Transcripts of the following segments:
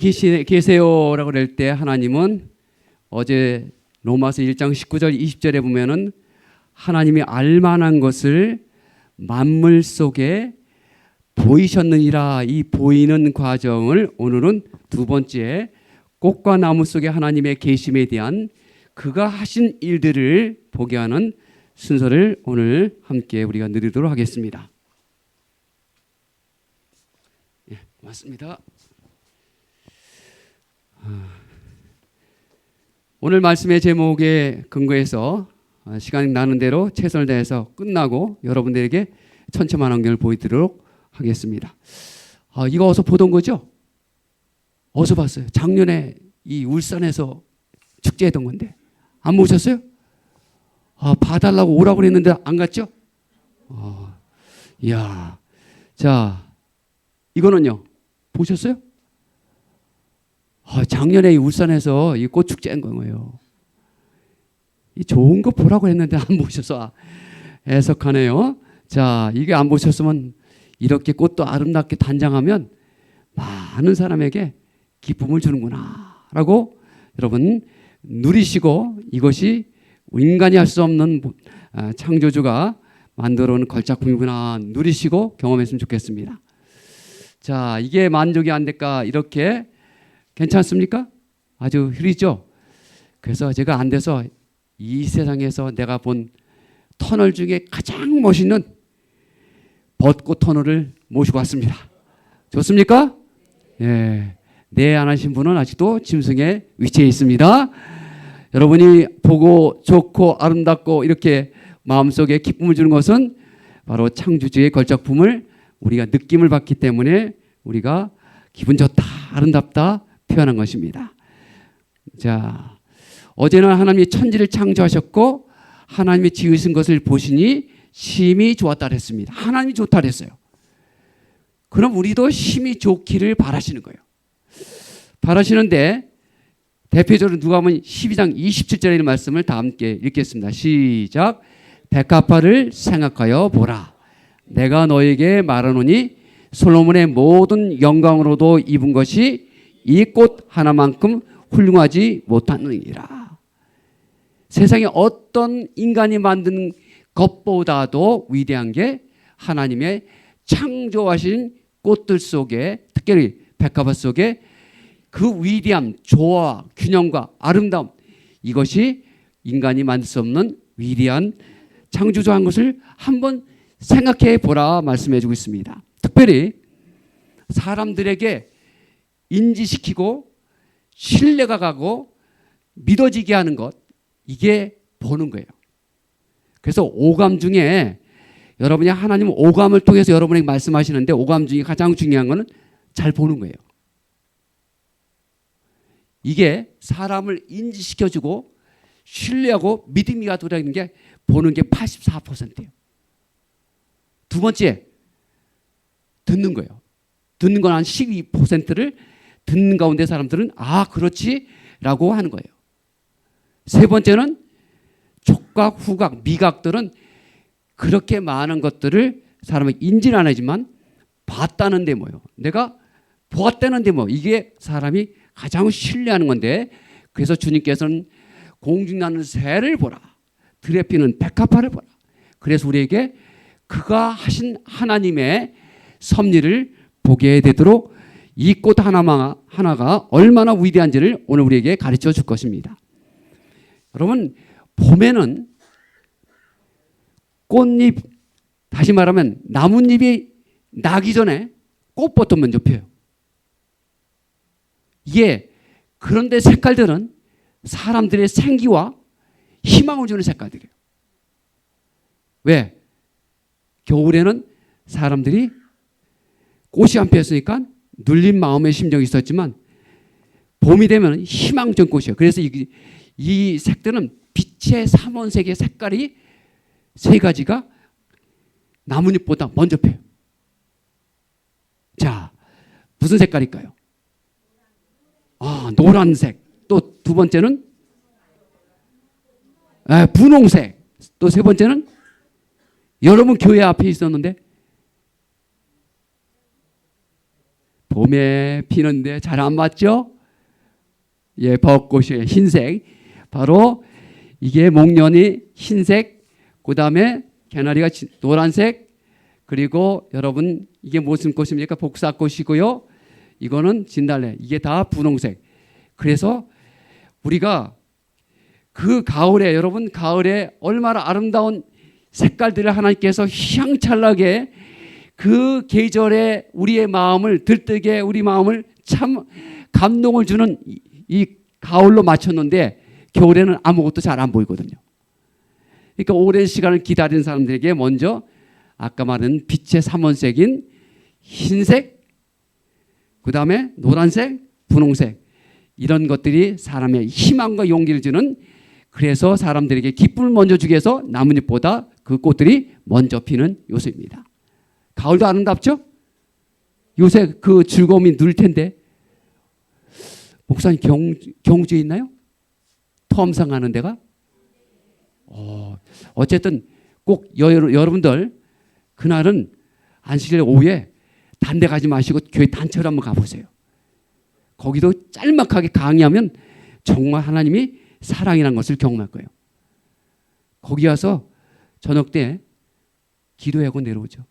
계세요라고 그럴 때 하나님은 어제 로마서 1장 19절 20절에 보면은 하나님이 알만한 것을 만물 속에 보이셨느니라. 이 보이는 과정을 오늘은 두 번째 꽃과 나무 속에 하나님의 계심에 대한 그가 하신 일들을 보게 하는 순서를 오늘 함께 우리가 누리도록 하겠습니다. 예, 고맙습니다. 오늘 말씀의 제목에 근거해서 시간이 나는 대로 최선을 다해서 끝나고 여러분들에게 천천만원경을 보여드리도록 하겠습니다. 이거 어디서 보던 거죠? 어디서 봤어요? 작년에 이 울산에서 축제했던 건데 안 보셨어요? 봐달라고 오라고 그랬는데 안 갔죠? 이야, 자 이거는요 보셨어요? 작년에 이 울산에서 이 꽃축제한 거예요. 이 좋은 거 보라고 했는데 안 보셔서 애석하네요. 자, 이게 안 보셨으면 이렇게 꽃도 아름답게 단장하면 많은 사람에게 기쁨을 주는구나 라고 여러분 누리시고, 이것이 인간이 할 수 없는 창조주가 만들어 온 걸작품이구나 누리시고 경험했으면 좋겠습니다. 자, 이게 만족이 안 될까? 이렇게 괜찮습니까? 아주 흐리죠? 그래서 제가 안 돼서 이 세상에서 내가 본 터널 중에 가장 멋있는 벚꽃 터널을 모시고 왔습니다. 좋습니까? 예. 네, 안 하신 분은 아직도 짐승의 위치에 있습니다. 여러분이 보고 좋고 아름답고 이렇게 마음속에 기쁨을 주는 것은 바로 창조주의 걸작품을 우리가 느낌을 받기 때문에 우리가 기분 좋다, 아름답다 표현한 것입니다. 자, 어제는 하나님이 천지를 창조하셨고 하나님이 지으신 것을 보시니 심히 좋았다 그랬습니다. 하나님이 좋다 그랬어요. 그럼 우리도 심히 좋기를 바라시는 거예요. 바라시는데 대표적으로 누가복음 12장 27절에 있는 말씀을 다 함께 읽겠습니다. 시작. 백합화를 생각하여 보라. 내가 너에게 말하노니 솔로몬의 모든 영광으로도 입은 것이 이 꽃 하나만큼 훌륭하지 못하느니라. 세상에 어떤 인간이 만든 것보다도 위대한 게 하나님의 창조하신 꽃들 속에, 특별히 백합화 속에 그 위대함, 조화, 균형과 아름다움, 이것이 인간이 만들 수 없는 위대한 창조주한 것을 한번 생각해 보라 말씀해 주고 있습니다. 특별히 사람들에게 인지시키고 신뢰가 가고 믿어지게 하는 것, 이게 보는 거예요. 그래서 오감 중에 여러분이 하나님은 오감을 통해서 여러분에게 말씀하시는데 오감 중에 가장 중요한 거는 잘 보는 거예요. 이게 사람을 인지시켜주고 신뢰하고 믿음이 가도록 게 보는 게 84%예요. 두 번째, 듣는 거예요. 듣는 건 한 12%를 듣는 가운데 사람들은 그렇지 라고 하는 거예요. 세 번째는 촉각, 후각, 미각들은 그렇게 많은 것들을 사람은 인지는 안 하지만 봤다는데 뭐요? 내가 보았다는데 뭐, 이게 사람이 가장 신뢰하는 건데, 그래서 주님께서는 공중나는 새를 보라, 들에 피는 백합화를 보라. 그래서 우리에게 그가 하신 하나님의 섭리를 보게 되도록 이 꽃 하나가 얼마나 위대한지를 오늘 우리에게 가르쳐 줄 것입니다. 여러분, 봄에는 꽃잎, 다시 말하면 나뭇잎이 나기 전에 꽃부터 먼저 펴요. 이게, 그런데 색깔들은 사람들의 생기와 희망을 주는 색깔들이에요. 왜? 겨울에는 사람들이 꽃이 안 피었으니까 눌린 마음의 심정이 있었지만 봄이 되면 희망전 꽃이에요. 그래서 이 색들은 빛의 삼원색의 색깔이 세 가지가 나뭇잎보다 먼저 펴요. 자, 무슨 색깔일까요? 노란색. 또 두 번째는 분홍색. 또 세 번째는 여러분 교회 앞에 있었는데 봄에 피는데 잘 안 맞죠? 예, 벚꽃이 흰색. 바로 이게 목련이 흰색, 그 다음에 개나리가 노란색, 그리고 여러분 이게 무슨 꽃입니까? 복사꽃이고요. 이거는 진달래. 이게 다 분홍색. 그래서 우리가 그 가을에, 여러분 가을에 얼마나 아름다운 색깔들을 하나님께서 휘황찬란하게 그 계절에 우리의 마음을 들뜨게, 우리 마음을 참 감동을 주는 이 가을로 맞췄는데 겨울에는 아무것도 잘 안 보이거든요. 그러니까 오랜 시간을 기다리는 사람들에게 먼저 아까 말한 빛의 삼원색인 흰색, 그 다음에 노란색, 분홍색, 이런 것들이 사람의 희망과 용기를 주는, 그래서 사람들에게 기쁨을 먼저 주기 위해서 나뭇잎보다 그 꽃들이 먼저 피는 요소입니다. 가을도 아름답죠? 요새 그 즐거움이 늘 텐데. 목사님 경주에 있나요? 텀상하는 데가? 어쨌든 꼭 여러분들 그날은 안식일 오후에 단대 가지 마시고 교회 단체로 한번 가보세요. 거기도 짤막하게 강의하면 정말 하나님이 사랑이라는 것을 경험할 거예요. 거기 가서 저녁 때 기도하고 내려오죠.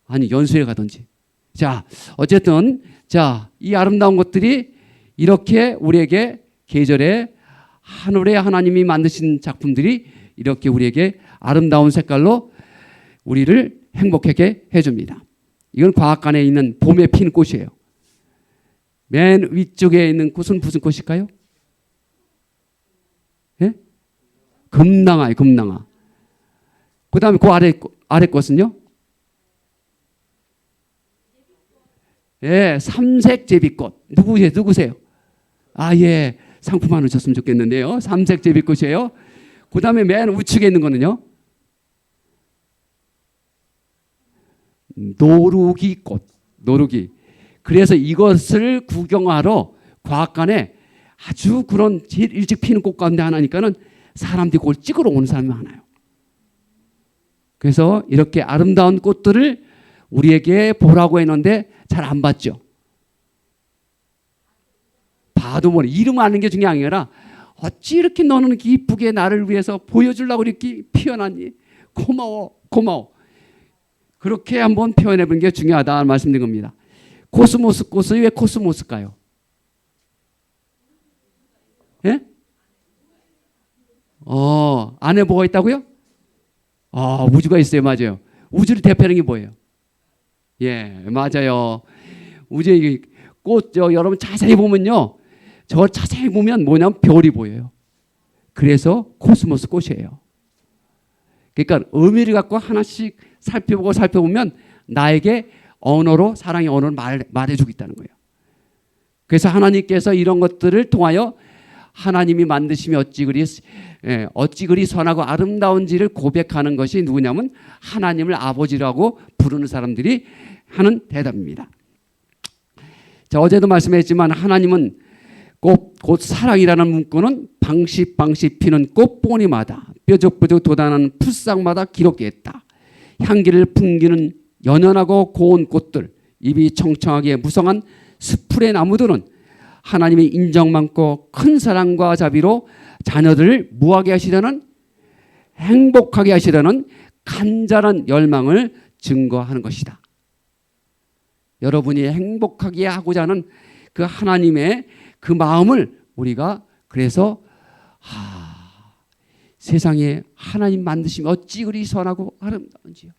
아니 연수회 가든지. 자, 어쨌든 자, 이 아름다운 것들이 이렇게 우리에게 계절에 하늘에 하나님이 만드신 작품들이 이렇게 우리에게 아름다운 색깔로 우리를 행복하게 해줍니다. 이건 과학관에 있는 봄에 피는 꽃이에요. 맨 위쪽에 있는 꽃은 무슨 꽃일까요? 예? 금낭아예요, 금낭아. 그 다음에 그 아래 꽃은요? 예, 삼색 제비꽃. 누구세요? 아, 예. 상품 하나 주셨으면 좋겠는데요. 삼색 제비꽃이에요. 그 다음에 맨 우측에 있는 거는요? 노루기꽃. 노루기. 그래서 이것을 구경하러 과학관에 아주 그런 제일 일찍 피는 꽃 가운데 하나니까는 사람들이 그걸 찍으러 오는 사람이 많아요. 그래서 이렇게 아름다운 꽃들을 우리에게 보라고 했는데 잘 안 봤죠. 봐도 뭐 이름 아는 게 중요한 게 아니라 어찌 이렇게 너는 이쁘게 나를 위해서 보여주려고 이렇게 피어났니? 고마워, 고마워. 그렇게 한번 표현해 보는 게 중요하다 말씀드린 겁니다. 코스모스 꽃은 왜 코스모스일까요? 예? 안에 뭐가 있다고요? 우주가 있어요. 맞아요. 우주를 대표하는 게 뭐예요? 예, 맞아요. 우주의 꽃, 여러분 자세히 보면요. 저걸 자세히 보면 뭐냐면 별이 보여요. 그래서 코스모스 꽃이에요. 그러니까 의미를 갖고 하나씩 살펴보면 나에게 언어로, 사랑의 언어를 말해주고 있다는 거예요. 그래서 하나님께서 이런 것들을 통하여 하나님이 만드심이 어찌 그리 선하고 아름다운지를 고백하는 것이 누구냐면 하나님을 아버지라고 부르는 사람들이 하는 대답입니다. 자, 어제도 말씀했지만 하나님은 곧 사랑이라는 문구는 방식 피는 꽃보니마다 뾰족뾰족 돋아나는 풀상마다 기록했다. 향기를 풍기는 연연하고 고운 꽃들, 잎이 청청하게 무성한 스풀의 나무들은 하나님의 인정 많고 큰 사랑과 자비로 자녀들을 무하게 하시려는, 행복하게 하시려는 간절한 열망을 증거하는 것이다. 여러분이 행복하게 하고자 하는 그 하나님의 그 마음을 우리가 그래서 세상에 하나님 만드심이 어찌 그리 선하고 아름다운지요.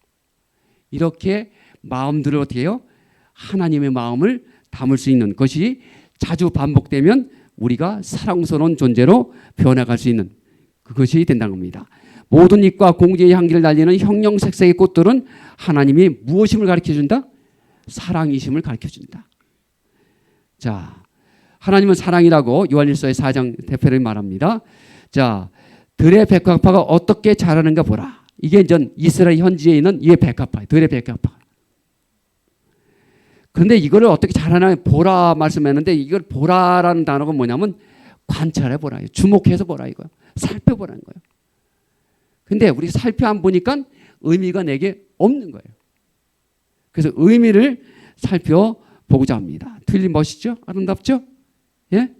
이렇게 마음들을 어떻게 해요? 하나님의 마음을 담을 수 있는 것이 자주 반복되면 우리가 사랑스러운 존재로 변해갈 수 있는 그것이 된다는 겁니다. 모든 잎과 공주의 향기를 날리는 형형색색의 꽃들은 하나님이 무엇임을 가르쳐준다? 사랑이심을 가르쳐준다. 자, 하나님은 사랑이라고 요한일서의 4장 대표를 말합니다. 자, 들의 백합화가 어떻게 자라는가 보라. 이게 전 이스라엘 현지에 있는 이 백합화, 들의 백합화. 그런데 이거를 어떻게 자라나 보라 말씀했는데 이걸 보라라는 단어가 뭐냐면 관찰해 보라, 주목해서 보라 이거야. 살펴보라는 거예요. 근데 우리 살펴 안 보니까 의미가 내게 없는 거예요. 그래서 의미를 살펴보고자 합니다. 틀림 멋있죠? 아름답죠? 예?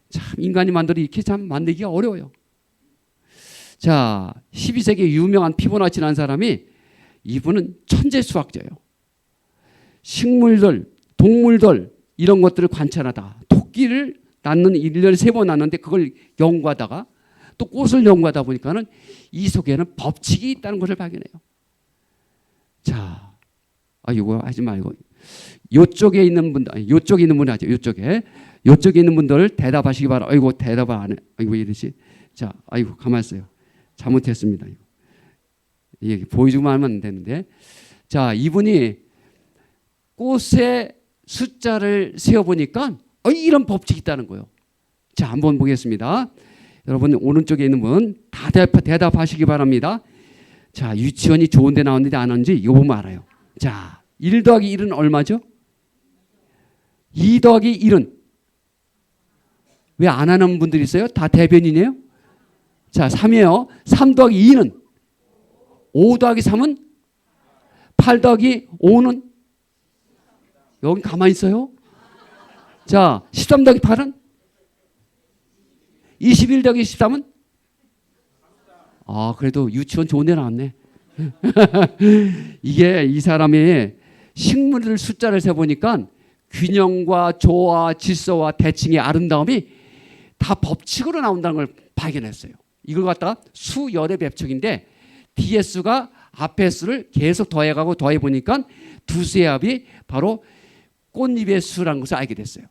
참 인간이 만들어 이렇게 참 만들기가 어려워요. 자, 12세기 유명한 피보나치라는 사람이 이분은 천재 수학자예요. 식물들, 동물들 이런 것들을 관찰하다 토끼를 낳는 1년에 3번 낳는데 그걸 연구하다가 또 꽃을 연구하다 보니까는 이 속에는 법칙이 있다는 것을 발견해요. 자, 이거 하지 말고 요쪽에 있는 분들, 요쪽에 있는 분이 하죠. 요쪽에 있는 분들 대답하시기 바랍니다. 아이고 대답을 안 해. 아이고 왜 이러지? 자, 아이고 가만 있어요. 잘못했습니다. 이게 보여주기만 하면 안 되는데, 자 이분이 꽃의 숫자를 세어 보니까 이런 법칙이 있다는 거예요. 자 한번 보겠습니다. 여러분 오른쪽에 있는 분 다 대답하시기 바랍니다. 자 유치원이 좋은데 나왔는지 안 왔는지 이거 보면 알아요. 자 1 더하기 1은 얼마죠? 2 더하기 1은 왜 안 하는 분들이 있어요? 다 대변인이에요? 자 3이에요. 3 더하기 2는 5 더하기 3은 8 더하기 5는 여기 가만히 있어요. 자 13 더하기 8은 21 더하기 13은 그래도 유치원 좋은 데 나왔네. 이게 이 사람이 식물들 숫자를 세보니까 균형과 조화, 질서와 대칭의 아름다움이 다 법칙으로 나온다는 걸 발견했어요. 이걸 갖다가 수열의 법칙인데 뒤에 수가 앞에 수를 계속 더해가고 더해보니까 두 수의 합이 바로 꽃잎의 수라는 것을 알게 됐어요.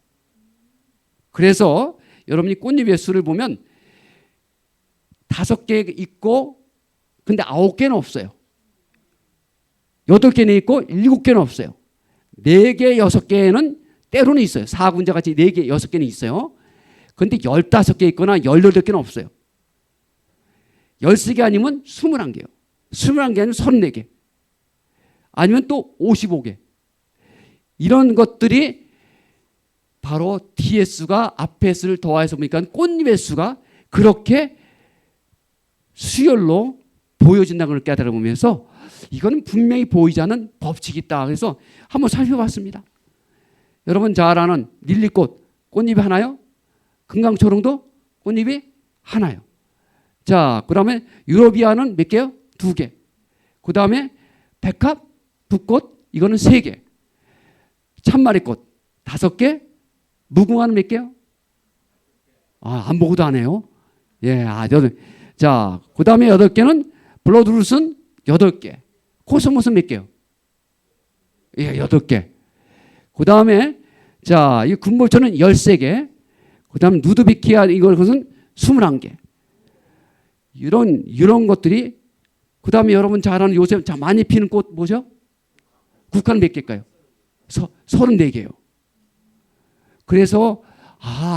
그래서 여러분이 꽃잎의 수를 보면 5개 있고 근데 9개는 없어요. 8개는 있고 7개는 없어요. 4개, 6개는 때로는 있어요. 4군자 같이 4개, 6개는 있어요. 근데 15개 있거나 18개는 없어요. 13개 아니면 21개요. 21개는 34개. 아니면 또 55개. 이런 것들이 바로 뒤의 수가 앞의 수를 더해서 보니까 꽃잎의 수가 그렇게 수열로 보여진다는 걸 깨달아보면서 이거는 분명히 보이지 않는 법칙이 있다. 그래서 한번 살펴봤습니다. 여러분 잘 아는 릴리꽃 꽃잎이 하나요? 금강초롱도 꽃잎이 하나요. 자, 그 다음에 유로비아는 몇 개요? 2개. 그 다음에 백합, 붓꽃 이거는 3개. 참마리꽃 5개. 무궁화는 몇 개요? 안 보고도 안 해요. 예, 자, 그 다음에 8개는 블러드루스는 8개. 코스모스는 몇 개요? 예, 8개. 그 다음에 자, 이 금볼초는 13개. 그 다음 누드비키아 이것은 21개. 이런 것들이 그 다음에 여러분 잘 아는 요새 많이 피는 꽃 뭐죠? 국화는 몇 개일까요? 34개예요. 그래서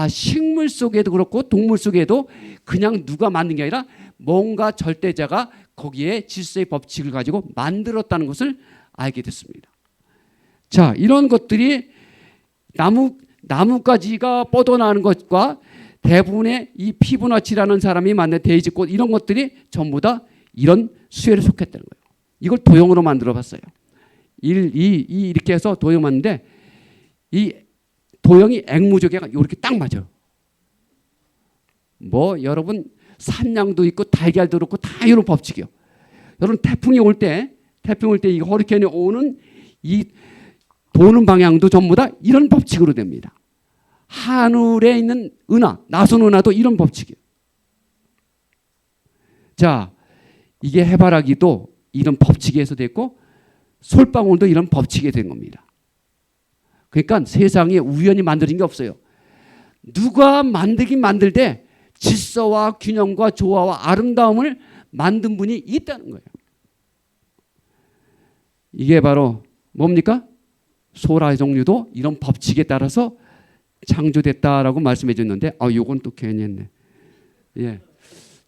식물 속에도 그렇고 동물 속에도 그냥 누가 만든 게 아니라 뭔가 절대자가 거기에 질서의 법칙을 가지고 만들었다는 것을 알게 됐습니다. 자, 이런 것들이 나뭇가지가 뻗어나가는 것과 대부분의 이 피부나치라는 사람이 만든 데이지꽃 이런 것들이 전부 다 이런 수열에 속했다는 거예요. 이걸 도형으로 만들어 봤어요. 1, 2 이렇게 해서 도형 만드는데 이 도형이 앵무저개가 이렇게 딱 맞아요. 여러분 산양도 있고 달걀도 그렇고 다 이런 법칙이요. 여러분 태풍이 올 때 이 허리케인이 오는 이 도는 방향도 전부 다 이런 법칙으로 됩니다. 하늘에 있는 은하, 나선 은하도 이런 법칙이에요. 자, 이게 해바라기도 이런 법칙에서 됐고 솔방울도 이런 법칙에 된 겁니다. 그러니까 세상에 우연히 만들어진 게 없어요. 누가 만들긴 만들되 질서와 균형과 조화와 아름다움을 만든 분이 있다는 거예요. 이게 바로 뭡니까? 소라 종류도 이런 법칙에 따라서 창조됐다라고 말씀해 줬는데 요건 또 괜히 했네. 예.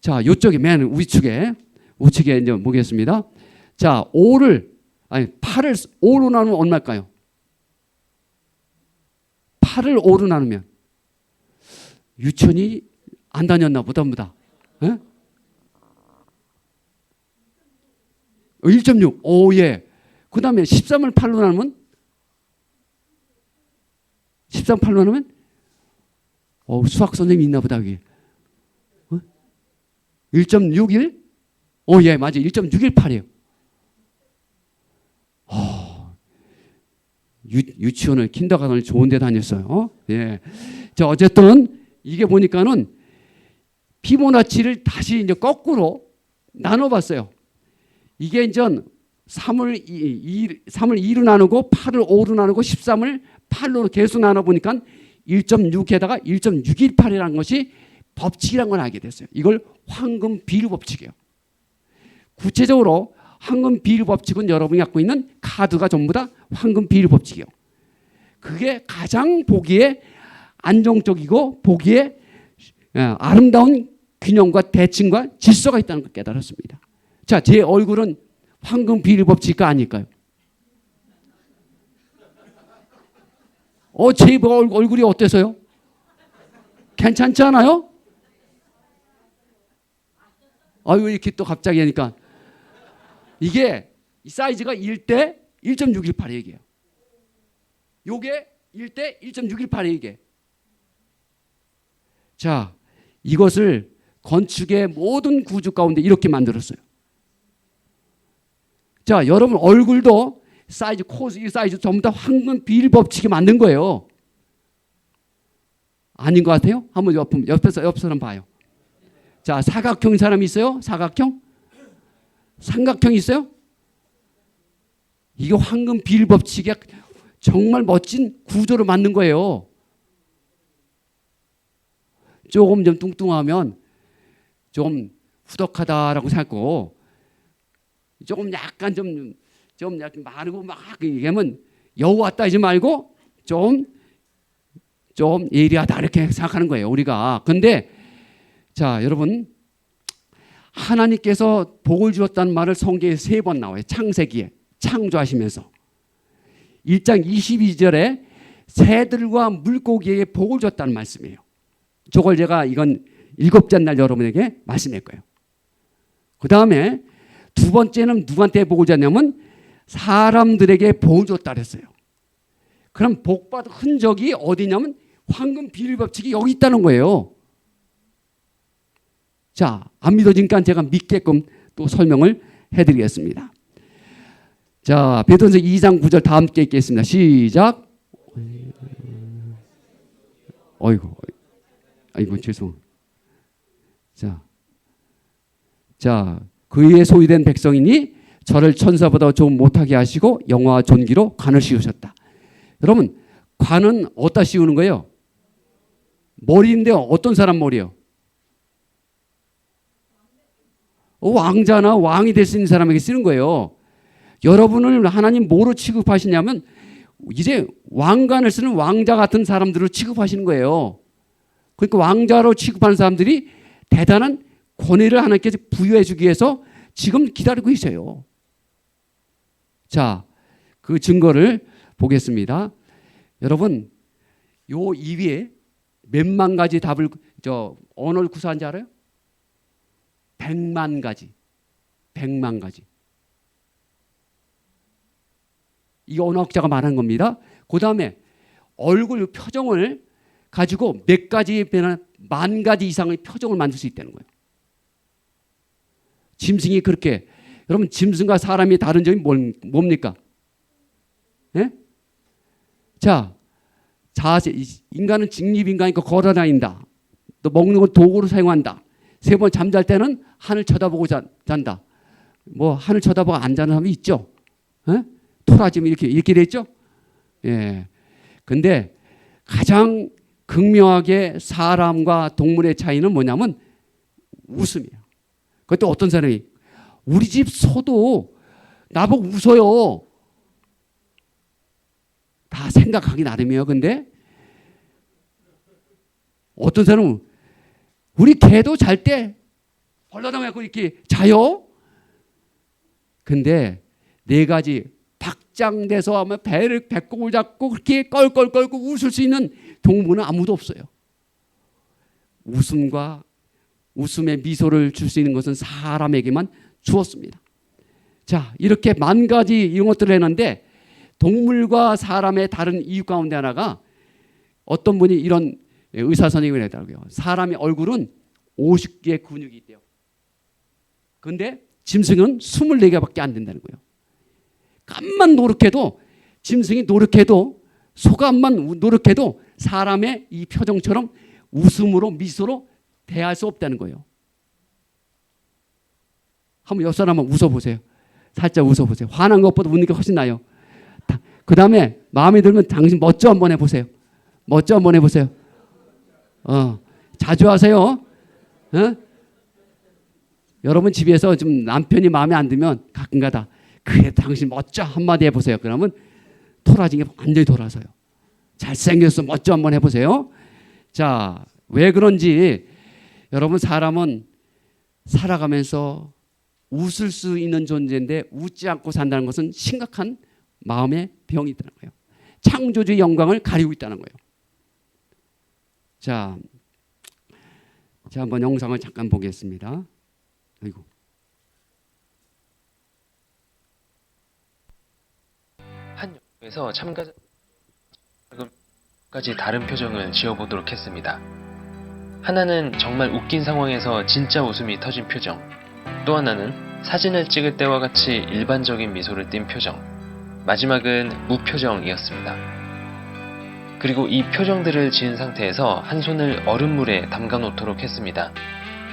자, 요쪽에 맨 우측에 이제 보겠습니다. 자, 8을 5로 나누면 얼마일까요? 8을 5로 나누면 유치원이 안 다녔나 보다. 예? 1.6. 오, 예. 그 다음에 13을 8로 나누면 13,800 하면 수학 선생님이 있나 보다. 여기. 1.61? 예, 맞아요. 1.618이에요. 유치원을, 킨더가든을 좋은 데 다녔어요. 예. 자, 어쨌든 이게 보니까는 피보나치를 다시 이제 거꾸로 나눠봤어요. 이게 이제 3을 2로 나누고 8을 5로 나누고 13을 8로 계속 나눠보니까 1.6에다가 1.618이라는 것이 법칙이라는 걸 알게 됐어요. 이걸 황금 비율 법칙이에요. 구체적으로 황금 비율 법칙은 여러분이 갖고 있는 카드가 전부 다 황금 비율 법칙이에요. 그게 가장 보기에 안정적이고 보기에 아름다운 균형과 대칭과 질서가 있다는 걸 깨달았습니다. 자, 제 얼굴은 황금 비율 법칙가 아닐까요? 제 얼굴이 어때서요? 괜찮지 않아요? 아유, 이렇게 또 갑자기 하니까. 이게 이 사이즈가 1대 1.618이에요. 이게. 요게 1대 1.618이에요. 이게. 자, 이것을 건축의 모든 구조 가운데 이렇게 만들었어요. 자, 여러분 얼굴도 사이즈, 이 사이즈 전부 다 황금 비율 법칙이 만든 거예요. 아닌 것 같아요? 한번 옆에서 한번 봐요. 자, 사각형인 사람이 있어요? 사각형? 삼각형 있어요? 이게 황금 비율 법칙의 정말 멋진 구조를 만든 거예요. 조금 좀 뚱뚱하면 좀 후덕하다라고 생각하고, 조금 약간 좀 약간 마르고 막 얘기하면 여우 왔다 하지 말고 좀 예리하다 이렇게 생각하는 거예요, 우리가. 근데 자, 여러분, 하나님께서 복을 주었다는 말을 성경에 3번 나와요. 창세기에 창조하시면서 1장 22절에 새들과 물고기에게 복을 줬다는 말씀이에요. 저걸 제가 이건 7째 날 여러분에게 말씀할 거예요. 그 다음에 두 번째는 누구한테 복을 줬냐면 사람들에게 복을 줬다 그랬어요. 그럼 복받은 흔적이 어디냐면 황금 비율 법칙이 여기 있다는 거예요. 자, 안 믿어지니까 제가 믿게끔 또 설명을 해드리겠습니다. 자, 베드로전서 2장 9절 다 함께 읽겠습니다. 시작. 아이고 죄송. 자, 그의 소유된 백성이니 저를 천사보다 좀 못하게 하시고 영화와 존귀로 관을 씌우셨다. 여러분, 관은 어디다 씌우는 거예요? 머리인데요. 어떤 사람 머리예요? 왕자나 왕이 될 수 있는 사람에게 쓰는 거예요. 여러분을 하나님 뭐로 취급하시냐면 이제 왕관을 쓰는 왕자 같은 사람들로 취급하시는 거예요. 그러니까 왕자로 취급하는 사람들이 대단한 권위를 하나님께서 부여해 주기 위해서 지금 기다리고 있어요. 자, 그 증거를 보겠습니다. 여러분, 요 2위에 몇만 가지 답을 언어를 구사한지 알아요? 100만 가지. 100만 가지. 이 언어학자가 말한 겁니다. 그 다음에 얼굴 표정을 가지고 몇 가지, 만 가지 이상의 표정을 만들 수 있다는 거예요. 짐승이 그렇게, 여러분 짐승과 사람이 다른 점이 뭡니까? 예? 자, 자세, 인간은 직립인간이니까 걸어다닌다. 또 먹는 건 도구로 사용한다. 3번 잠잘 때는 하늘 쳐다보고 잔다. 뭐 하늘 쳐다보고 안 자는 사람이 있죠. 예? 토라지면 이렇게 됐죠. 예. 근데 가장 극명하게 사람과 동물의 차이는 뭐냐면 웃음이에요. 그것도 어떤 사람이 우리 집 소도 나보고 웃어요. 다 생각하기 나름이에요. 근데 어떤 사람은 우리 개도 잘 때 벌러덩하고 이렇게 자요. 근데 4가지 박장돼서 하면 배꼽을 잡고 그렇게 껄껄 끌고 웃을 수 있는 동물은 아무도 없어요. 웃음의 미소를 줄 수 있는 것은 사람에게만 주었습니다. 자, 이렇게 10,000가지 이런 것들을 했는데 동물과 사람의 다른 이유 가운데 하나가 어떤 분이 이런 의사 선생님을 하더라고요. 사람의 얼굴은 50개의 근육이 있대요. 그런데 짐승은 24개밖에 안 된다는 거예요. 깜만 노력해도, 짐승이 노력해도, 소감만 노력해도 사람의 이 표정처럼 웃음으로, 미소로 대할 수 없다는 거예요. 한번 옆 사람 한번 웃어보세요. 살짝 웃어보세요. 화난 것보다 웃는 게 훨씬 나아요. 그 다음에 마음에 들면 당신 멋져 한번 해보세요. 멋져 한번 해보세요. 자주 하세요. 여러분 집에서 좀 남편이 마음에 안 들면 가끔가다 그래 당신 멋져 한마디 해보세요. 그러면 토라진 게 완전히 돌아서요. 잘생겼어 멋져 한번 해보세요. 자, 왜 그런지 여러분 사람은 살아가면서 웃을 수 있는 존재인데 웃지 않고 산다는 것은 심각한 마음의 병이 있다는 거예요. 창조주의 영광을 가리고 있다는 거예요. 자, 한번 영상을 잠깐 보겠습니다. 아이고. 한 영화에서 참가자까지 다른 표정을 지어보도록 했습니다. 하나는 정말 웃긴 상황에서 진짜 웃음이 터진 표정, 또 하나는 사진을 찍을 때와 같이 일반적인 미소를 띤 표정, 마지막은 무표정이었습니다. 그리고 이 표정들을 지은 상태에서 한 손을 얼음물에 담가 놓도록 했습니다.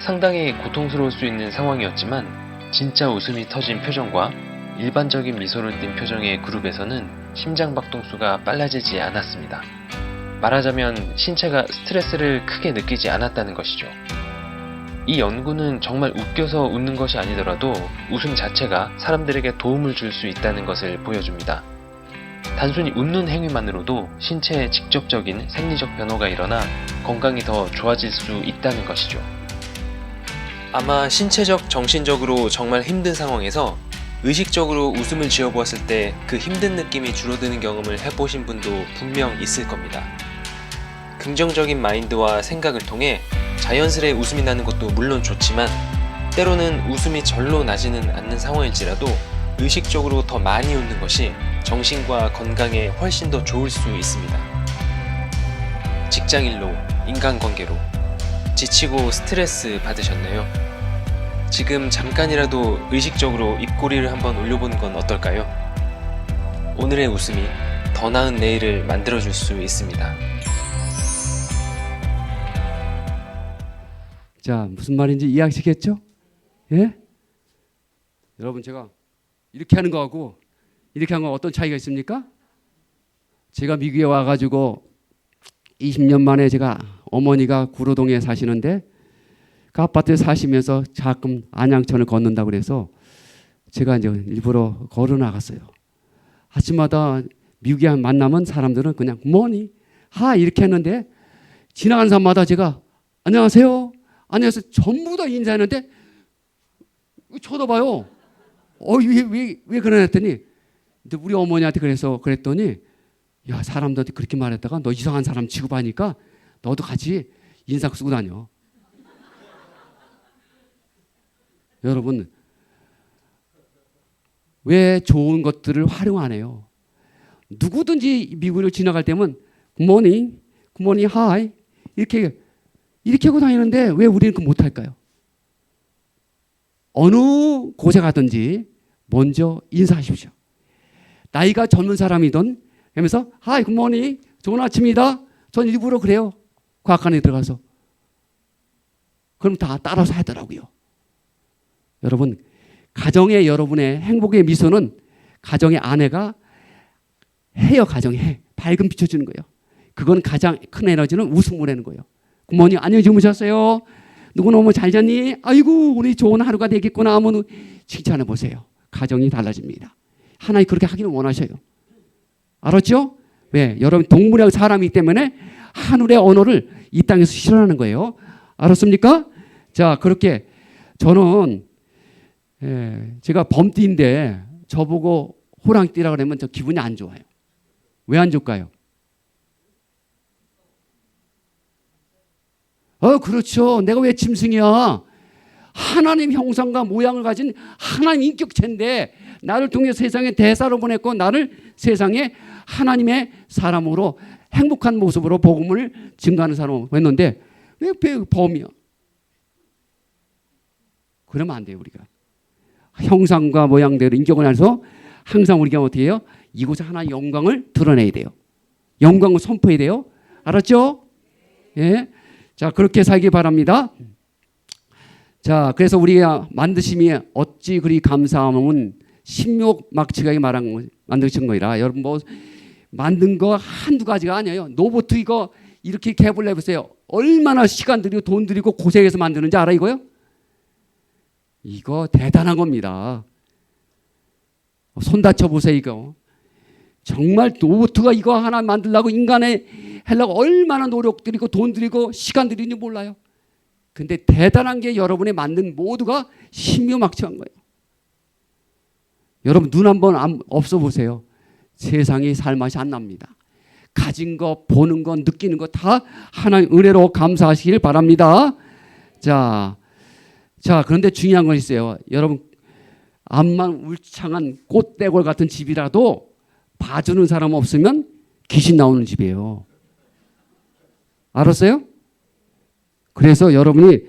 상당히 고통스러울 수 있는 상황이었지만 진짜 웃음이 터진 표정과 일반적인 미소를 띤 표정의 그룹에서는 심장박동수가 빨라지지 않았습니다. 말하자면 신체가 스트레스를 크게 느끼지 않았다는 것이죠. 이 연구는 정말 웃겨서 웃는 것이 아니더라도 웃음 자체가 사람들에게 도움을 줄 수 있다는 것을 보여줍니다. 단순히 웃는 행위만으로도 신체에 직접적인 생리적 변화가 일어나 건강이 더 좋아질 수 있다는 것이죠. 아마 신체적, 정신적으로 정말 힘든 상황에서 의식적으로 웃음을 지어보았을 때 그 힘든 느낌이 줄어드는 경험을 해보신 분도 분명 있을 겁니다. 긍정적인 마인드와 생각을 통해 자연스레 웃음이 나는 것도 물론 좋지만 때로는 웃음이 절로 나지는 않는 상황일지라도 의식적으로 더 많이 웃는 것이 정신과 건강에 훨씬 더 좋을 수 있습니다. 직장일로, 인간관계로 지치고 스트레스 받으셨나요? 지금 잠깐이라도 의식적으로 입꼬리를 한번 올려보는 건 어떨까요? 오늘의 웃음이 더 나은 내일을 만들어줄 수 있습니다. 자, 무슨 말인지 이해하시겠죠? 예? 여러분 제가 이렇게 하는 거하고 이렇게 하는 거 어떤 차이가 있습니까? 제가 미국에 와가지고 20년 만에 제가 어머니가 구로동에 사시는데 그 아파트에 사시면서 가끔 안양천을 걷는다고 그래서 제가 이제 일부러 걸어 나갔어요. 아침마다 미국에 만나면 사람들은 그냥 뭐니? 하 이렇게 했는데 지나가는 사람마다 제가 안녕하세요. 안녕하세요. 전부 다 인사했는데 쳐다봐요. 왜 그러나 했더니 우리 어머니한테 그랬더니 야 사람들한테 그렇게 말했다가 너 이상한 사람 취급하니까 너도 같이 인상 쓰고 다녀. 여러분 왜 좋은 것들을 활용 안 해요? 누구든지 미국을 지나갈 때면 굿모닝, 굿모닝, 하이 이렇게 하고 다니는데 왜 우리는 그거 못할까요? 어느 곳에 가든지 먼저 인사하십시오. 나이가 젊은 사람이든 하면서 하이 굿모닝 좋은 아침이다. 전 일부러 그래요. 과학관에 들어가서. 그럼 다 따라서 하더라고요. 여러분 가정의 여러분의 행복의 미소는 가정의 아내가 해요. 가정에 밝은 비춰주는 거예요. 그건 가장 큰 에너지는 웃음을 내는 거예요. 굿모닝 안녕히 주무셨어요. 누구너무 잘 잤니? 아이고 우리 좋은 하루가 되겠구나 하면 칭찬해 보세요. 가정이 달라집니다. 하나님 그렇게 하기를 원하셔요. 알았죠? 왜? 여러분 동물이랑 사람이기 때문에 하늘의 언어를 이 땅에서 실현하는 거예요. 알았습니까? 자 그렇게 저는 제가 범띠인데 저보고 호랑띠라 그러면 저 기분이 안 좋아요. 왜 안 좋을까요? 그렇죠. 내가 왜 짐승이야? 하나님 형상과 모양을 가진 하나님 인격체인데 나를 통해 세상에 대사로 보냈고 나를 세상에 하나님의 사람으로 행복한 모습으로 복음을 증가하는 사람을 했는데 왜 범이야? 그러면 안 돼요. 우리가 형상과 모양대로 인격을 해서 항상 우리가 어떻게 해요? 이곳에 하나의 영광을 드러내야 돼요. 영광을 선포해야 돼요. 알았죠? 예. 자, 그렇게 살기 바랍니다. 자, 그래서 우리가 만드심이 어찌 그리 감사함은 신묘막측하게 만드신 거이라. 여러분 뭐 만든 거 한두 가지가 아니에요. 로봇 이거 이렇게 개발을 해보세요. 얼마나 시간 들이고 돈 들이고 고생해서 만드는지 알아 이거요? 이거 대단한 겁니다. 손 다쳐보세요 이거. 정말 로봇가 이거 하나 만들려고 인간의 하려고 얼마나 노력 들이고 돈 들이고 시간 들이는지 몰라요. 근데 대단한 게 여러분이 만든 모두가 신묘막측한 거예요. 여러분 눈 한번 없어 보세요. 세상이 살맛이 안 납니다. 가진 거, 보는 거, 느끼는 거 다 하나님 은혜로 감사하시길 바랍니다. 자, 그런데 중요한 건 있어요. 여러분 암만 울창한 꽃대골 같은 집이라도 봐주는 사람 없으면 귀신 나오는 집이에요. 알았어요? 그래서 여러분이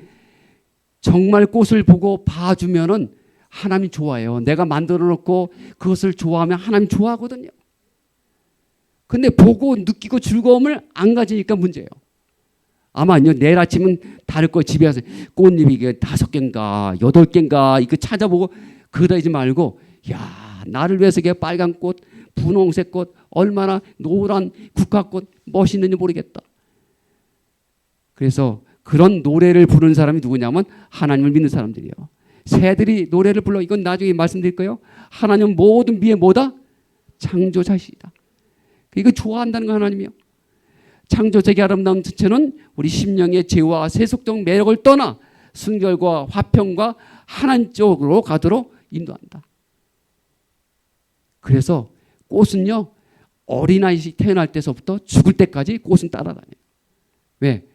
정말 꽃을 보고 봐주면은 하나님 좋아해요. 내가 만들어 놓고 그것을 좋아하면 하나님 좋아하거든요. 근데 보고 느끼고 즐거움을 안 가지니까 문제예요. 아마 내일 아침은 다를 거 집에 와서 꽃잎이 이게 5개인가 8개인가 이거 찾아보고 그러지 말고 야 나를 위해서 이게 빨간 꽃, 분홍색 꽃, 얼마나 노란 국화꽃 멋있는지 모르겠다. 그래서 그런 노래를 부르는 사람이 누구냐면 하나님을 믿는 사람들이에요. 새들이 노래를 불러. 이건 나중에 말씀드릴 거예요. 하나님은 모든 미에 뭐다? 창조자시다. 이거 좋아한다는 거 하나님이요. 창조적이 아름다운 전체는 우리 심령의 죄와 세속적 매력을 떠나 순결과 화평과 하나님 쪽으로 가도록 인도한다. 그래서 꽃은요 어린아이 태어날 때서부터 죽을 때까지 꽃은 따라다녀요. 왜?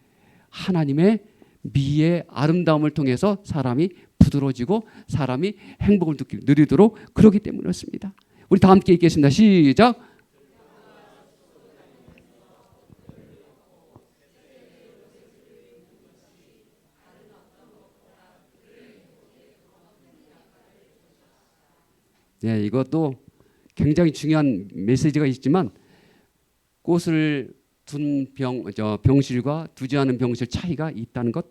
하나님의 미의 아름다움을 통해서 사람이 부드러워지고 사람이 행복을 누리도록 그러기 때문이었습니다. 우리 다 함께 읽겠습니다. 시작. 네, 이것도 굉장히 중요한 메시지가 있지만 꽃을 둔 병실과 두지 않은 병실 차이가 있다는 것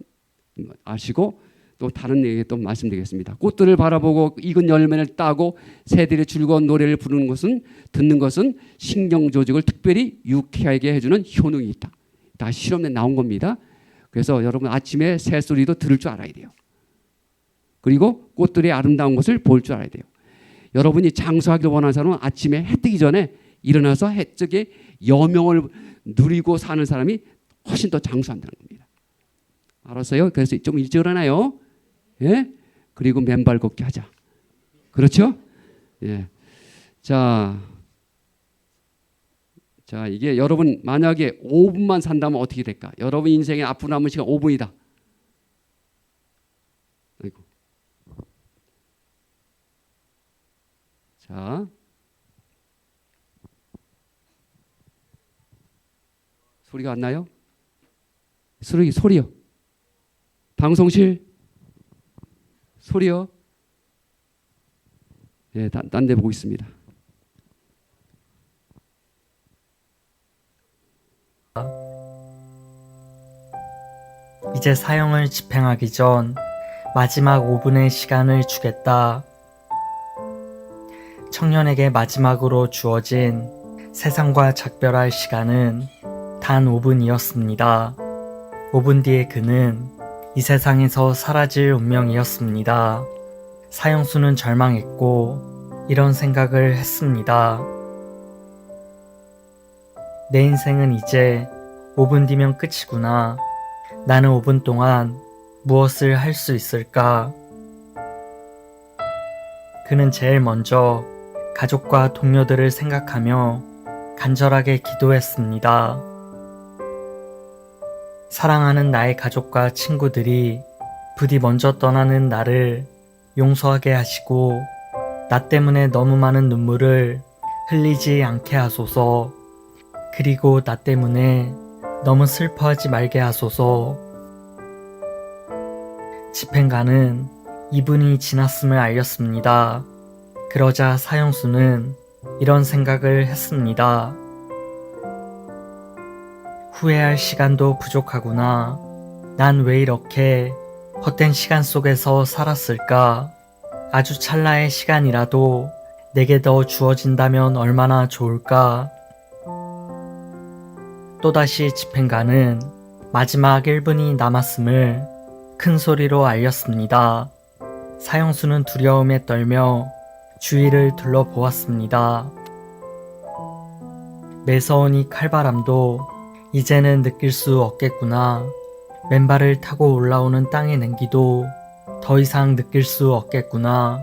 아시고 또 다른 얘기 또 말씀드리겠습니다. 꽃들을 바라보고 익은 열매를 따고 새들의 즐거운 노래를 부르는 것은 듣는 것은 신경 조직을 특별히 유쾌하게 해주는 효능이 있다. 다 실험에 나온 겁니다. 그래서 여러분 아침에 새소리도 들을 줄 알아야 돼요. 그리고 꽃들의 아름다운 것을 볼 줄 알아야 돼요. 여러분이 장수하길 원하는 사람은 아침에 해 뜨기 전에 일어나서 해적의 여명을 누리고 사는 사람이 훨씬 더 장수한다는 겁니다. 알았어요? 그래서 좀 일찍 일어나요. 예? 그리고 맨발 걷기 하자. 그렇죠? 예. 자, 이게 여러분 만약에 5분만 산다면 어떻게 될까? 여러분 인생에 앞으로 남은 시간 5분이다. 아이고. 자, 소리가 안 나요? 소리요. 방송실 소리요. 예, 딴 데 보고 있습니다. 이제 사형을 집행하기 전 마지막 5분의 시간을 주겠다. 청년에게 마지막으로 주어진 세상과 작별할 시간은 단 5분이었습니다. 5분 뒤에 그는 이 세상에서 사라질 운명이었습니다. 사형수는 절망했고 이런 생각을 했습니다. 내 인생은 이제 5분 뒤면 끝이구나. 나는 5분 동안 무엇을 할 수 있을까? 그는 제일 먼저 가족과 동료들을 생각하며 간절하게 기도했습니다. 사랑하는 나의 가족과 친구들이 부디 먼저 떠나는 나를 용서하게 하시고 나 때문에 너무 많은 눈물을 흘리지 않게 하소서. 그리고 나 때문에 너무 슬퍼하지 말게 하소서. 집행관은 이분이 지났음을 알렸습니다. 그러자 사형수는 이런 생각을 했습니다. 후회할 시간도 부족하구나. 난 왜 이렇게 헛된 시간 속에서 살았을까? 아주 찰나의 시간이라도 내게 더 주어진다면 얼마나 좋을까? 또다시 집행관은 마지막 1분이 남았음을 큰 소리로 알렸습니다. 사형수는 두려움에 떨며 주위를 둘러보았습니다. 매서운 이 칼바람도 이제는 느낄 수 없겠구나. 맨발을 타고 올라오는 땅의 냉기도 더 이상 느낄 수 없겠구나.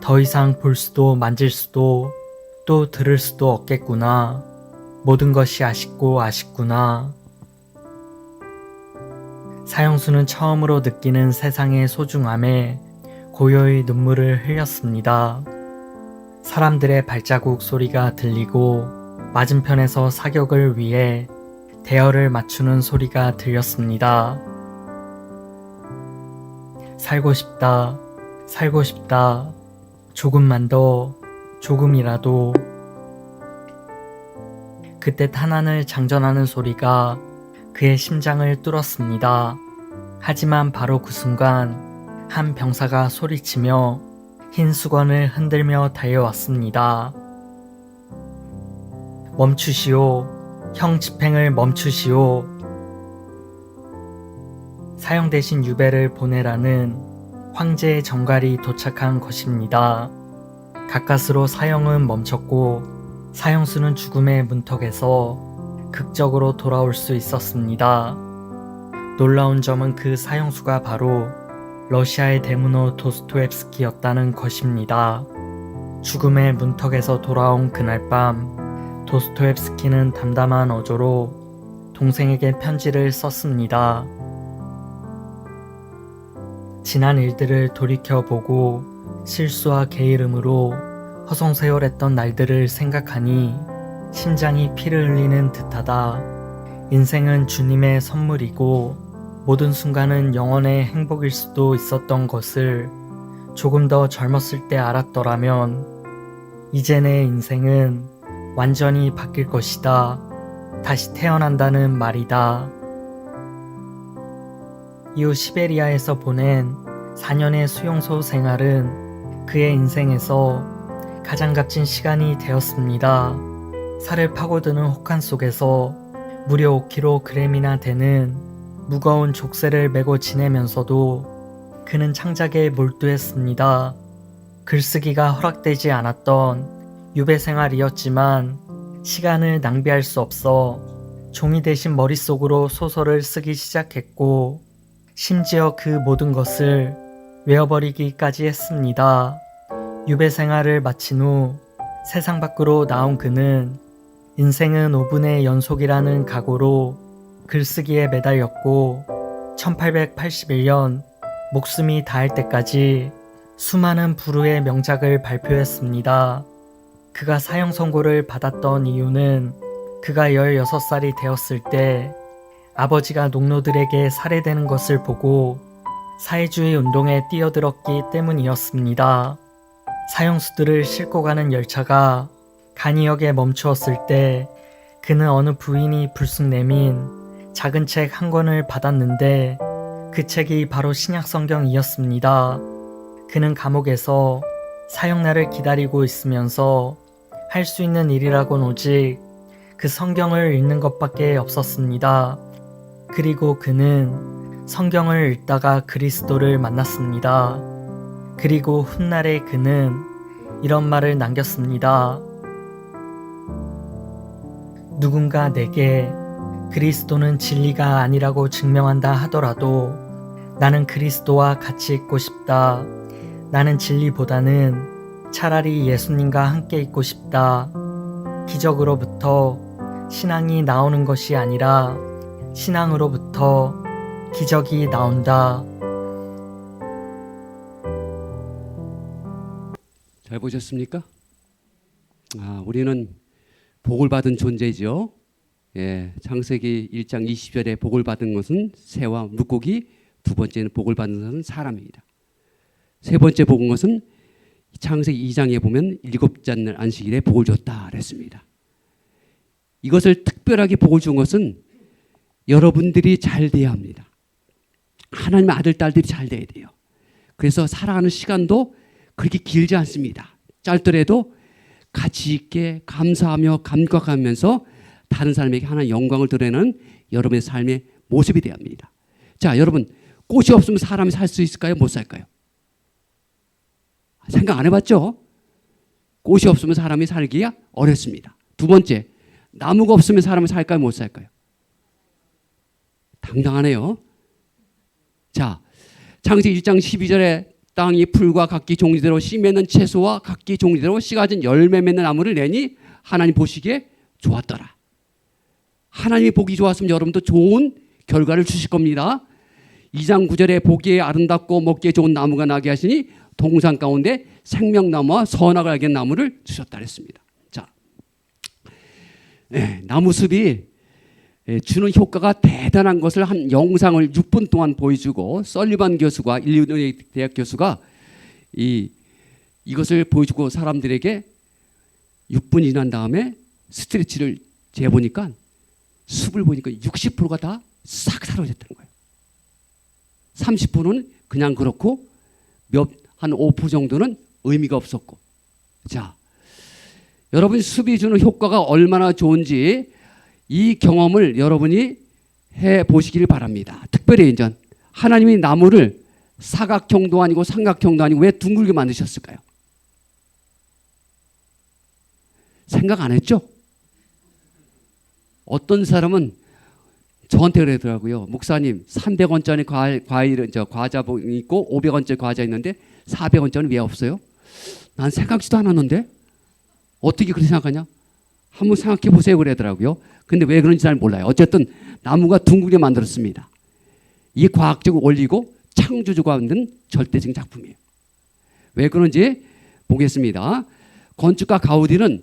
더 이상 볼 수도 만질 수도 또 들을 수도 없겠구나. 모든 것이 아쉽고 아쉽구나. 사형수는 처음으로 느끼는 세상의 소중함에 고요히 눈물을 흘렸습니다. 사람들의 발자국 소리가 들리고 맞은편에서 사격을 위해 대열을 맞추는 소리가 들렸습니다. 살고 싶다, 살고 싶다. 조금만 더, 조금이라도. 그때 탄환을 장전하는 소리가 그의 심장을 뚫었습니다. 하지만 바로 그 순간 한 병사가 소리치며 흰 수건을 흔들며 달려왔습니다. 멈추시오. 형 집행을 멈추시오. 사형 대신 유배를 보내라는 황제의 정갈이 도착한 것입니다. 가까스로 사형은 멈췄고 사형수는 죽음의 문턱에서 극적으로 돌아올 수 있었습니다. 놀라운 점은 그 사형수가 바로 러시아의 대문호 도스토옙스키였다는 것입니다. 죽음의 문턱에서 돌아온 그날 밤 도스토옙스키는 담담한 어조로 동생에게 편지를 썼습니다. 지난 일들을 돌이켜보고 실수와 게으름으로 허송세월했던 날들을 생각하니 심장이 피를 흘리는 듯하다. 인생은 주님의 선물이고 모든 순간은 영원의 행복일 수도 있었던 것을 조금 더 젊었을 때 알았더라면 이제 내 인생은 완전히 바뀔 것이다. 다시 태어난다는 말이다. 이후 시베리아에서 보낸 4년의 수용소 생활은 그의 인생에서 가장 값진 시간이 되었습니다. 살을 파고드는 혹한 속에서 무려 5kg이나 되는 무거운 족쇄를 메고 지내면서도 그는 창작에 몰두했습니다. 글쓰기가 허락되지 않았던 유배 생활이었지만 시간을 낭비할 수 없어 종이 대신 머릿속으로 소설을 쓰기 시작했고 심지어 그 모든 것을 외워버리기까지 했습니다. 유배 생활을 마친 후 세상 밖으로 나온 그는 인생은 5분의 연속이라는 각오로 글쓰기에 매달렸고 1881년 목숨이 닿을 때까지 수많은 불후의 명작을 발표했습니다. 그가 사형 선고를 받았던 이유는 그가 16살이 되었을 때 아버지가 농노들에게 살해되는 것을 보고 사회주의 운동에 뛰어들었기 때문이었습니다. 사형수들을 싣고 가는 열차가 간이역에 멈추었을 때 그는 어느 부인이 불쑥 내민 작은 책 한 권을 받았는데 그 책이 바로 신약성경이었습니다. 그는 감옥에서 사형날을 기다리고 있으면서 할 수 있는 일이라곤 오직 그 성경을 읽는 것밖에 없었습니다. 그리고 그는 성경을 읽다가 그리스도를 만났습니다. 그리고 훗날에 그는 이런 말을 남겼습니다. 누군가 내게 그리스도는 진리가 아니라고 증명한다 하더라도 나는 그리스도와 같이 있고 싶다. 나는 진리보다는 차라리 예수님과 함께 있고 싶다. 기적으로부터 신앙이 나오는 것이 아니라 신앙으로부터 기적이 나온다. 잘 보셨습니까? 우리는 복을 받은 존재죠. 예, 창세기 1장 20절에 복을 받은 것은 새와 물고기, 두 번째는 복을 받은 것은 사람입니다. 세 번째 복은 것은 창세기 2장에 보면 일곱째 날 안식일에 복을 줬다 그랬습니다. 이것을 특별하게 복을 준 것은 여러분들이 잘 돼야 합니다. 하나님의 아들, 딸들이 잘 돼야 돼요. 그래서 살아가는 시간도 그렇게 길지 않습니다. 짧더라도 가치 있게 감사하며 감격하면서 다른 사람에게 하나님의 영광을 드러내는 여러분의 삶의 모습이 되어야 합니다. 자, 여러분, 꽃이 없으면 사람이 살 수 있을까요? 못 살까요? 생각 안 해봤죠? 꽃이 없으면 사람이 살기가 어렵습니다. 두 번째, 나무가 없으면 사람이 살까요? 못 살까요? 당당하네요. 자, 창세기 1장 12절에 땅이 풀과 각기 종류대로 씨 맺는 채소와 각기 종류대로 씨 가진 열매 맺는 나무를 내니 하나님 보시기에 좋았더라. 하나님이 보기 좋았으면 여러분도 좋은 결과를 주실 겁니다. 2장 9절에 보기에 아름답고 먹기에 좋은 나무가 나게 하시니 동산 가운데 생명나무와 선악을 알게 하는 나무를 주셨다 그랬습니다. 자, 나무숲이 주는 효과가 대단한 것을 한 영상을 6분 동안 보여주고 설리반 교수가 일리노이 대학 교수가 이것을 보여주고 사람들에게 6분 지난 다음에 스트레치를 재보니까 숲을 보니까 60%가 다 싹 사라졌다는 거예요. 30%는 그냥 그렇고 한 5% 정도는 의미가 없었고. 자, 여러분 숲이 주는 효과가 얼마나 좋은지 이 경험을 여러분이 해 보시기를 바랍니다. 특별히 이제 하나님이 나무를 사각형도 아니고 삼각형도 아니고 왜 둥글게 만드셨을까요? 생각 안 했죠? 어떤 사람은 저한테 그러더라고요. 목사님, 300원짜리 과자 있고 500원짜리 과자 있는데 400원짜리 왜 없어요? 난 생각지도 않았는데 어떻게 그렇게 생각하냐? 한번 생각해 보세요 그러더라고요. 근데 왜 그런지 잘 몰라요. 어쨌든 나무가 둥글게 만들었습니다. 이게 과학적 원리고 창조주가 만든 절대적인 작품이에요. 왜 그런지 보겠습니다. 건축가 가우디는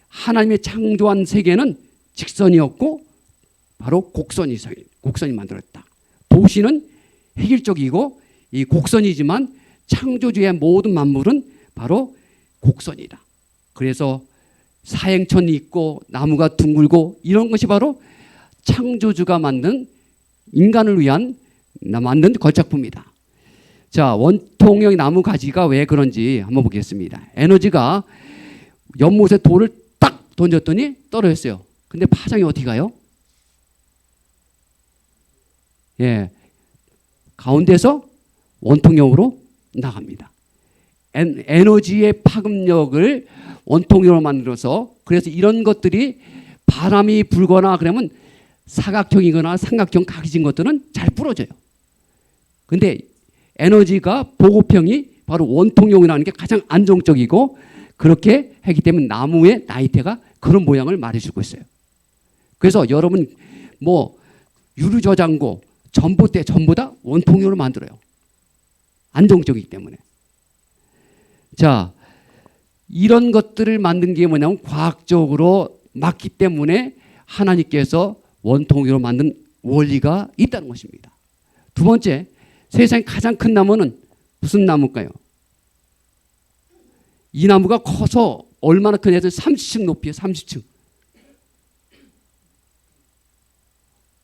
하나님의 창조한 세계는 직선이었고 바로 곡선이 만들었다. 도시는 획일적이고 이 곡선이지만 창조주의 모든 만물은 바로 곡선이다. 그래서 사행천이 있고 나무가 둥글고 이런 것이 바로 창조주가 만든 인간을 위한 만든 걸작품이다. 자, 원통형 나무 가지가 왜 그런지 한번 보겠습니다. 에너지가 연못에 돌을 딱 던졌더니 떨어졌어요. 근데 파장이 어떻게 가요? 예, 가운데서 원통형으로 나갑니다. 에너지의 파급력을 원통형으로 만들어서 그래서 이런 것들이 바람이 불거나 그러면 사각형이거나 삼각형 각진 것들은 잘 부러져요. 근데 에너지가 보급형이 바로 원통형이라는 게 가장 안정적이고 그렇게 하기 때문에 나무의 나이테가 그런 모양을 말해주고 있어요. 그래서 여러분 뭐 유리저장고 전봇대 전부 다 원통형으로 만들어요. 안정적이기 때문에. 자, 이런 것들을 만든 게 뭐냐면 과학적으로 맞기 때문에 하나님께서 원통형으로 만든 원리가 있다는 것입니다. 두 번째, 세상에 가장 큰 나무는 무슨 나무일까요? 이 나무가 커서 얼마나 크냐면 30층 높이에요. 30층.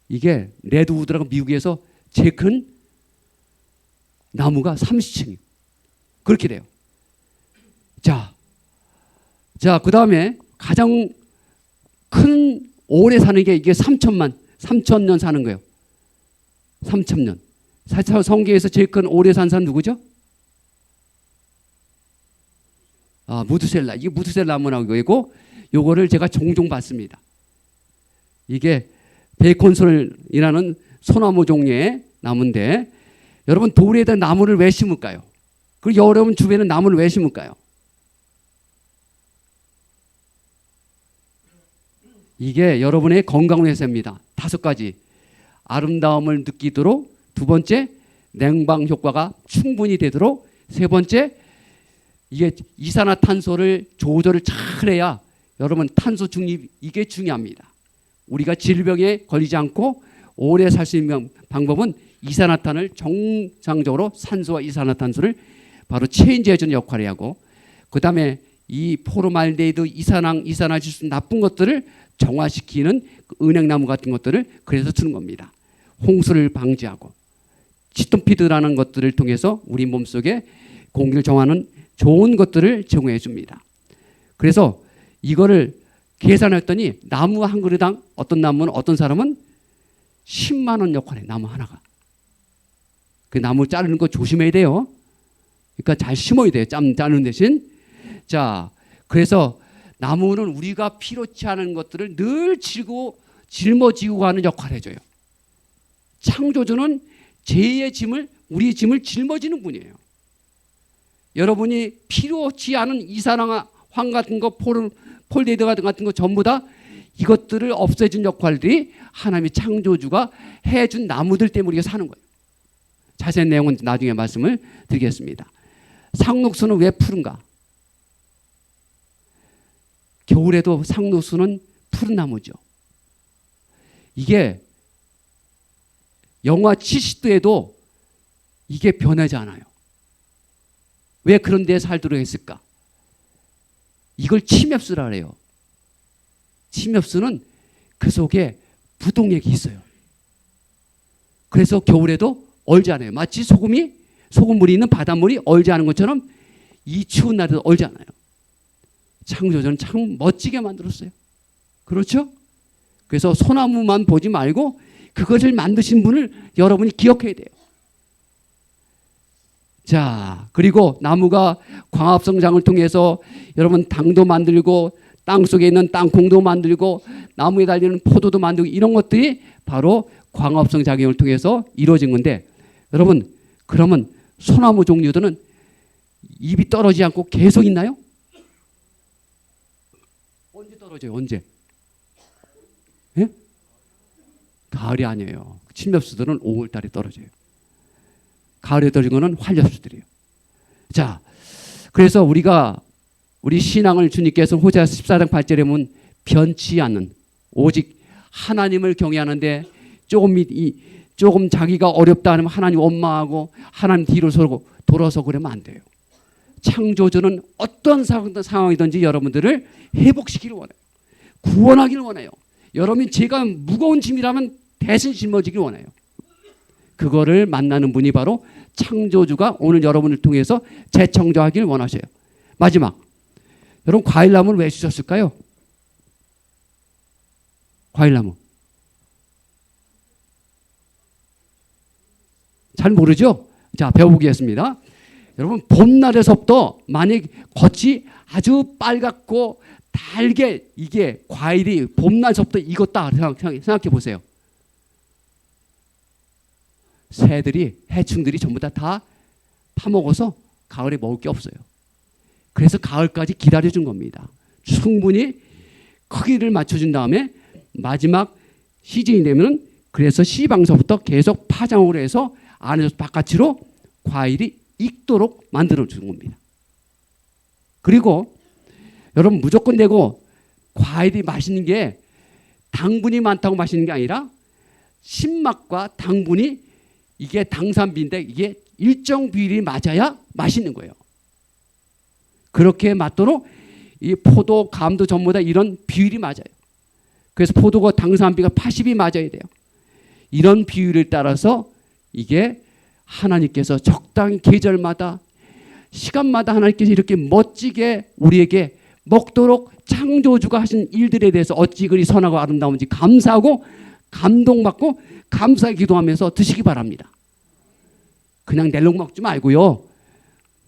이게 레드우드라고 미국에서 제일 큰 나무가 30층이에요. 그렇게 돼요. 자, 그 다음에 가장 큰 오래 사는 게 이게 3,000년 사는 거예요. 3,000년. 성경에서 제일 큰 오래 산 사람 누구죠? 무드셀라. 이게 무드셀라 나무라고 이거 요거를 제가 종종 봤습니다. 이게 베이컨솔이라는 소나무 종류의 나무인데 여러분 돌에다 나무를 왜 심을까요? 그리고 여러분 주변에 나무를 왜 심을까요? 이게 여러분의 건강을 위해서입니다. 5가지. 아름다움을 느끼도록, 두 번째 냉방 효과가 충분히 되도록, 세 번째 이게 이산화탄소를 조절을 잘 해야 여러분 탄소 중립 이게 중요합니다. 우리가 질병에 걸리지 않고 오래 살 수 있는 방법은 이산화탄을 정상적으로 산소와 이산화탄소를 바로 체인지해주는 역할을 하고, 그 다음에 이 포르말데히드, 이산화질소 나쁜 것들을 정화시키는 은행나무 같은 것들을 그래서 쓰는 겁니다. 홍수를 방지하고 치톤피드라는 것들을 통해서 우리 몸속에 공기를 정화하는 좋은 것들을 제공해 줍니다. 그래서 이거를 계산했더니 나무 한 그루당 어떤 나무는 어떤 사람은 10만 원 역할에 나무 하나가. 그 나무 자르는 거 조심해야 돼요. 그러니까 잘 심어야 돼요. 자르는 대신. 자, 그래서 나무는 우리가 필요치 않은 것들을 늘 짊어지고 가는 역할을 해줘요. 창조주는 제2의 짐을, 우리의 짐을 짊어지는 분이에요. 여러분이 필요치 않은 이산화황 같은 거, 폴데히드 같은 거 전부 다 이것들을 없애준 역할들이 하나님의 창조주가 해준 나무들 때문에 우리가 사는 거예요. 자세한 내용은 나중에 말씀을 드리겠습니다. 상록수는 왜 푸른가? 겨울에도 상록수는 푸른 나무죠. 이게 영하 70도에도 이게 변하지 않아요. 왜 그런 데에 살도록 했을까? 이걸 침엽수라 그래요. 침엽수는 그 속에 부동액이 있어요. 그래서 겨울에도 얼지 않아요. 마치 소금물이 있는 바닷물이 얼지 않은 것처럼 이 추운 날에도 얼지 않아요. 창조주는 참 멋지게 만들었어요. 그렇죠? 그래서 소나무만 보지 말고 그것을 만드신 분을 여러분이 기억해야 돼요. 자, 그리고 나무가 광합성장을 통해서 여러분 당도 만들고 땅속에 있는 땅콩도 만들고 나무에 달리는 포도도 만들고 이런 것들이 바로 광합성 작용을 통해서 이루어진 건데, 여러분 그러면 소나무 종류들은 잎이 떨어지지 않고 계속 있나요? 언제 떨어져요? 언제? 예? 가을이 아니에요. 침엽수들은 5월달에 떨어져요. 가을에 떨어진 거는 활엽수들이에요. 자, 그래서 우리 신앙을 주님께서 호세아 14장 8절에 보면 변치 않는, 오직 하나님을 경외하는데 조금 자기가 어렵다 하면 하나님 원망하고 하나님 뒤로 서고 돌아서 그러면 안 돼요. 창조주는 어떤 상황이든지 여러분들을 회복시키길 원해요. 구원하기를 원해요. 여러분이 제가 무거운 짐이라면 대신 짊어지길 원해요. 그거를 만나는 분이 바로 창조주가 오늘 여러분을 통해서 재창조하길 원하셔요. 마지막, 여러분 과일나무를 왜 주셨을까요? 과일나무 잘 모르죠? 자, 배워보겠습니다. 여러분 봄날에서부터 만약 겉이 아주 빨갛고 달게 이게 과일이 봄날서부터 익었다 생각해 보세요. 새들이, 해충들이 전부 다 파먹어서 가을에 먹을 게 없어요. 그래서 가을까지 기다려준 겁니다. 충분히 크기를 맞춰준 다음에 마지막 시즌이 되면 그래서 시방서부터 계속 파장으로 해서 안에서 바깥으로 과일이 익도록 만들어주는 겁니다. 그리고 여러분 무조건 되고 과일이 맛있는 게 당분이 많다고 맛있는 게 아니라 신맛과 당분이 이게 당산비인데 이게 일정 비율이 맞아야 맛있는 거예요. 그렇게 맞도록 이 포도, 감도 전부 다 이런 비율이 맞아요. 그래서 포도가 당산비가 80이 맞아야 돼요. 이런 비율을 따라서 이게 하나님께서 적당히 계절마다 시간마다 하나님께서 이렇게 멋지게 우리에게 먹도록 창조주가 하신 일들에 대해서 어찌 그리 선하고 아름다운지 감사하고 감동받고 감사하게 기도하면서 드시기 바랍니다. 그냥 낼름 먹지 말고요.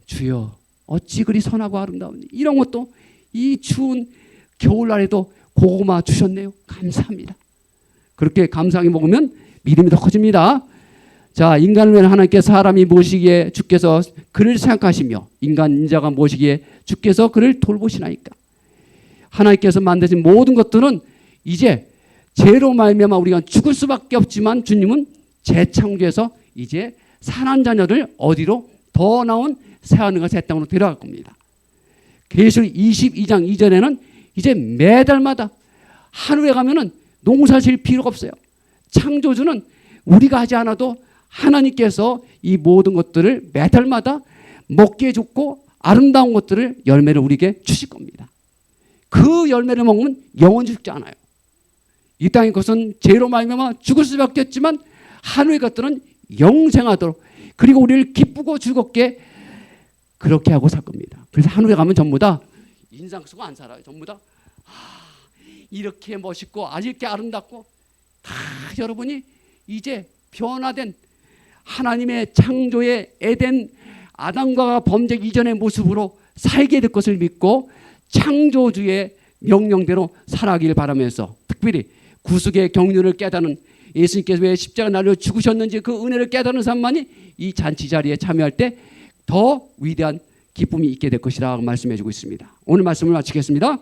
주여 어찌 그리 선하고 아름다운지, 이런 것도 이 추운 겨울날에도 고구마 주셨네요. 감사합니다. 그렇게 감사하게 먹으면 믿음이 더 커집니다. 자, 인간을 위해 하나님께서 사람이 모시기에 주께서 그를 생각하시며 인자가 모시기에 주께서 그를 돌보시나이까. 하나님께서 만드신 모든 것들은 이제 죄로 말미암아 우리가 죽을 수밖에 없지만 주님은 재창조해서 이제 산한 자녀를 어디로? 더 나은 새하늘과 새 땅으로 데려갈 겁니다. 계시록 22장 이전에는 이제 매달마다 하늘에 가면은 농사 질 필요가 없어요. 창조주는 우리가 하지 않아도 하나님께서 이 모든 것들을 매달마다 먹기에 좋고 아름다운 것들을 열매를 우리에게 주실 겁니다. 그 열매를 먹으면 영원히 죽지 않아요. 이 땅의 것은 죄로 말미암아 죽을 수밖에 없지만 하늘의 것들은 영생하도록, 그리고 우리를 기쁘고 즐겁게 그렇게 하고 살 겁니다. 그래서 하늘에 가면 전부 다 인상 쓰고 안 살아요. 전부 다 이렇게 멋있고 이렇게 아름답고, 다 여러분이 이제 변화된 하나님의 창조의 에덴 아담과 범죄 이전의 모습으로 살게 될 것을 믿고 창조주의 명령대로 살아가길 바라면서, 특별히 구속의 경륜을 깨닫는, 예수님께서 왜 십자가 날려 죽으셨는지 그 은혜를 깨닫는 사람만이 이 잔치 자리에 참여할 때 더 위대한 기쁨이 있게 될 것이라고 말씀해 주고 있습니다. 오늘 말씀을 마치겠습니다.